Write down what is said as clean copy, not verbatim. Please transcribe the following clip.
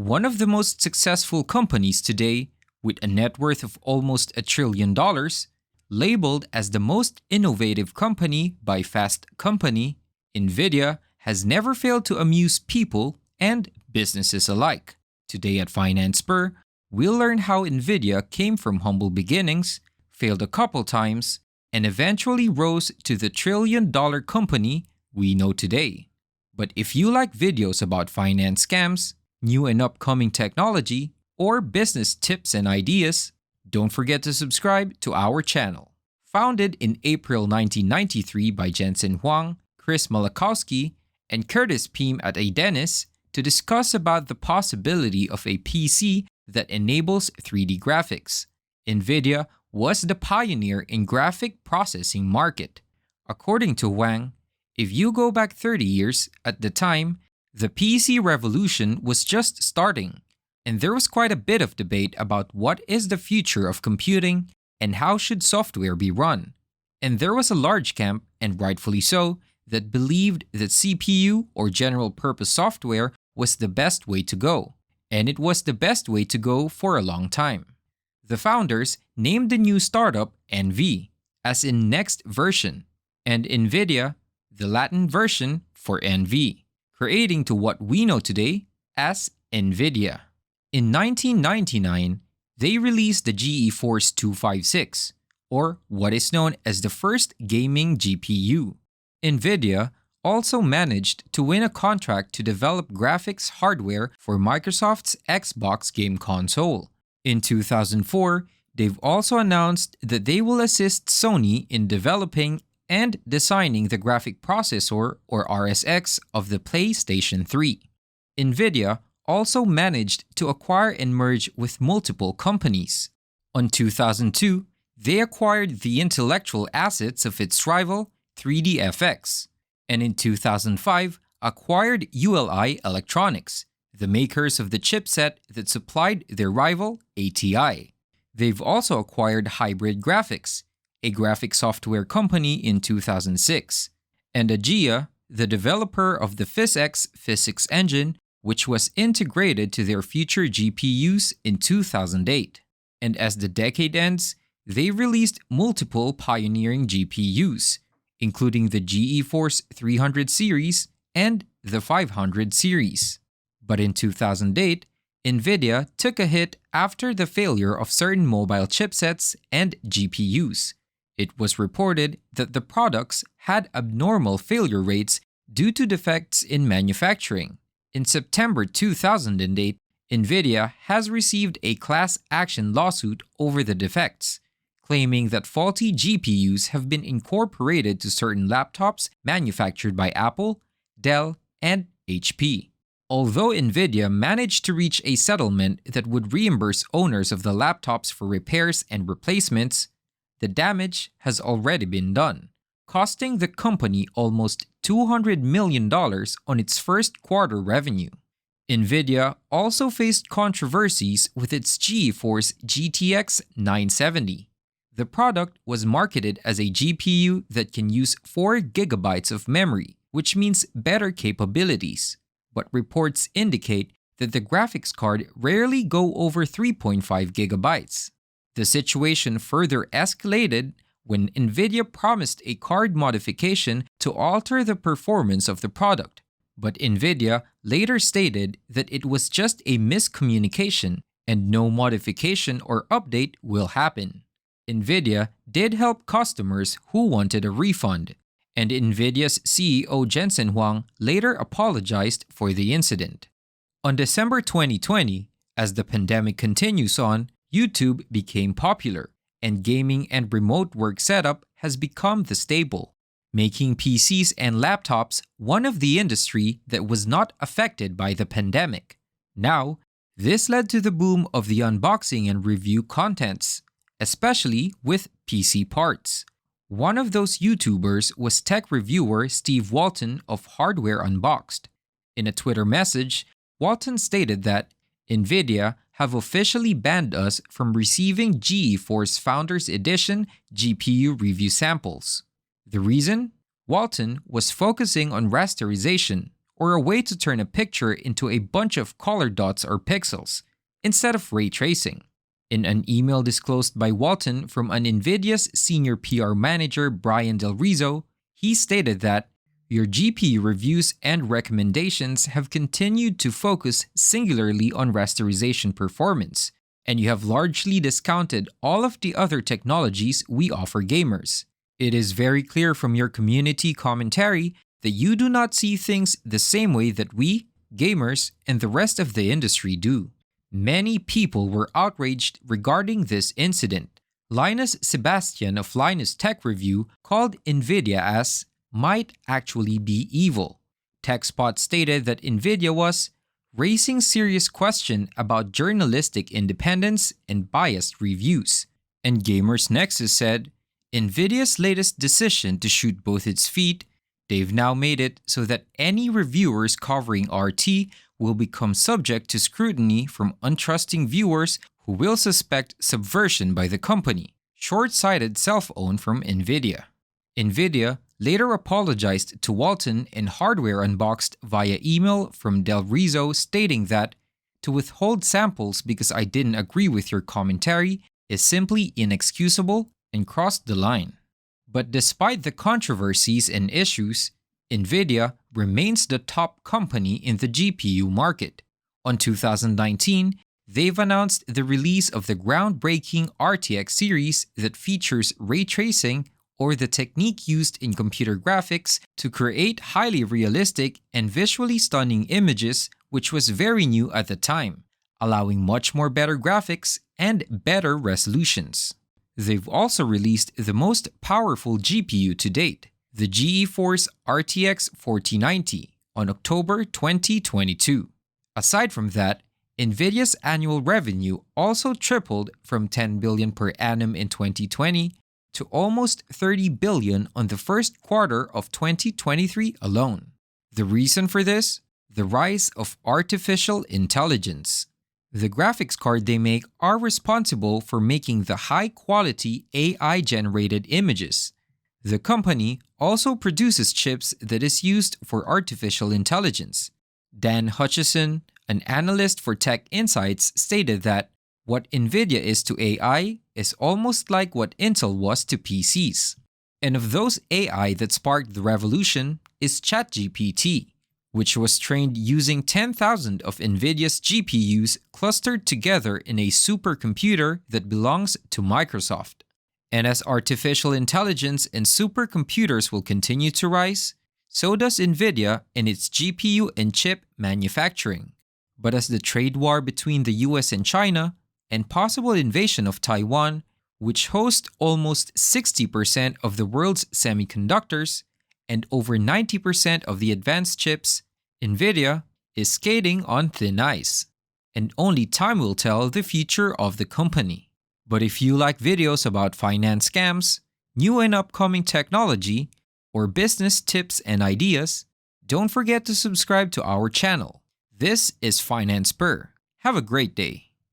One of the most successful companies today, with a net worth of almost $1 trillion, labeled as the most innovative company by Fast Company, Nvidia has never failed to amuse people and businesses alike. Today at Finance Spur, we'll learn how Nvidia came from humble beginnings, failed a couple times, and eventually rose to the $1 trillion company we know today. But if you like videos about finance scams, new and upcoming technology, or business tips and ideas, don't forget to subscribe to our channel. Founded in April 1993 by Jensen Huang, Chris Malachowski, and Curtis Piem at Adenis to discuss about the possibility of a PC that enables 3D graphics. Nvidia was the pioneer in graphic processing market. According to Huang, if you go back 30 years, at the time, the PC revolution was just starting, and there was quite a bit of debate about what is the future of computing and how should software be run. And there was a large camp, and rightfully so, that believed that CPU or general purpose software was the best way to go, and it was the best way to go for a long time. The founders named the new startup NV, as in next version, and Nvidia, the Latin version for NV, creating to what we know today as Nvidia. In 1999, they released the GeForce 256, or what is known as the first gaming GPU. Nvidia also managed to win a contract to develop graphics hardware for Microsoft's Xbox game console. In 2004, they've also announced that they will assist Sony in developing and designing the graphic processor, or RSX, of the PlayStation 3. Nvidia also managed to acquire and merge with multiple companies. In 2002, they acquired the intellectual assets of its rival, 3DFX, and in 2005 acquired ULI Electronics, the makers of the chipset that supplied their rival, ATI. They've also acquired Hybrid Graphics, a graphic software company, in 2006, and Aegea, the developer of the PhysX physics engine, which was integrated to their future GPUs in 2008. And as the decade ends, they released multiple pioneering GPUs, including the GeForce 300 series and the 500 series. But in 2008, Nvidia took a hit after the failure of certain mobile chipsets and GPUs. It was reported that the products had abnormal failure rates due to defects in manufacturing. In September 2008, Nvidia has received a class action lawsuit over the defects, claiming that faulty GPUs have been incorporated to certain laptops manufactured by Apple, Dell, and HP. Although Nvidia managed to reach a settlement that would reimburse owners of the laptops for repairs and replacements, the damage has already been done, costing the company almost $200 million on its first quarter revenue. Nvidia also faced controversies with its GeForce GTX 970. The product was marketed as a GPU that can use 4 GB of memory, which means better capabilities. But reports indicate that the graphics card rarely go over 3.5 GB. The situation further escalated when Nvidia promised a card modification to alter the performance of the product, but Nvidia later stated that it was just a miscommunication and no modification or update will happen. Nvidia did help customers who wanted a refund, and Nvidia's CEO Jensen Huang later apologized for the incident. On December 2020, as the pandemic continues on, YouTube became popular, and gaming and remote work setup has become the staple, making PCs and laptops one of the industry that was not affected by the pandemic. Now, this led to the boom of the unboxing and review contents, especially with PC parts. One of those YouTubers was tech reviewer Steve Walton of Hardware Unboxed. In a Twitter message, Walton stated that Nvidia have officially banned us from receiving GeForce Founders Edition GPU review samples. The reason? Walton was focusing on rasterization, or a way to turn a picture into a bunch of colored dots or pixels, instead of ray tracing. In an email disclosed by Walton from an Nvidia's senior PR manager Brian Del Rizzo, he stated that your GPU reviews and recommendations have continued to focus singularly on rasterization performance, and you have largely discounted all of the other technologies we offer gamers. It is very clear from your community commentary that you do not see things the same way that we, gamers, and the rest of the industry do. Many people were outraged regarding this incident. Linus Sebastian of Linus Tech Review called Nvidia as might actually be evil. TechSpot stated that Nvidia was raising serious question about journalistic independence and biased reviews. And Gamers Nexus said, Nvidia's latest decision to shoot both its feet, they've now made it so that any reviewers covering RT will become subject to scrutiny from untrusting viewers who will suspect subversion by the company. Short-sighted self-own from Nvidia. Nvidia later apologized to Walton and Hardware Unboxed via email from Del Rizzo stating that, to withhold samples because I didn't agree with your commentary is simply inexcusable and crossed the line. But despite the controversies and issues, Nvidia remains the top company in the GPU market. On 2019, they've announced the release of the groundbreaking RTX series that features ray tracing, or the technique used in computer graphics to create highly realistic and visually stunning images, which was very new at the time, allowing much more better graphics and better resolutions. They've also released the most powerful GPU to date, the GeForce RTX 4090, on October 2022. Aside from that, Nvidia's annual revenue also tripled from $10 billion per annum in 2020 to almost $30 billion on the first quarter of 2023 alone. The reason for this? The rise of artificial intelligence. The graphics card they make are responsible for making the high-quality AI-generated images. The company also produces chips that is used for artificial intelligence. Dan Hutchison, an analyst for Tech Insights, stated that what Nvidia is to AI is almost like what Intel was to PCs. And of those AI that sparked the revolution is ChatGPT, which was trained using 10,000 of Nvidia's GPUs clustered together in a supercomputer that belongs to Microsoft. And as artificial intelligence and supercomputers will continue to rise, so does Nvidia in its GPU and chip manufacturing. But as the trade war between the US and China, and possible invasion of Taiwan, which hosts almost 60% of the world's semiconductors and over 90% of the advanced chips, Nvidia is skating on thin ice. And only time will tell the future of the company. But if you like videos about finance scams, new and upcoming technology, or business tips and ideas, don't forget to subscribe to our channel. This is Finance Per. Have a great day.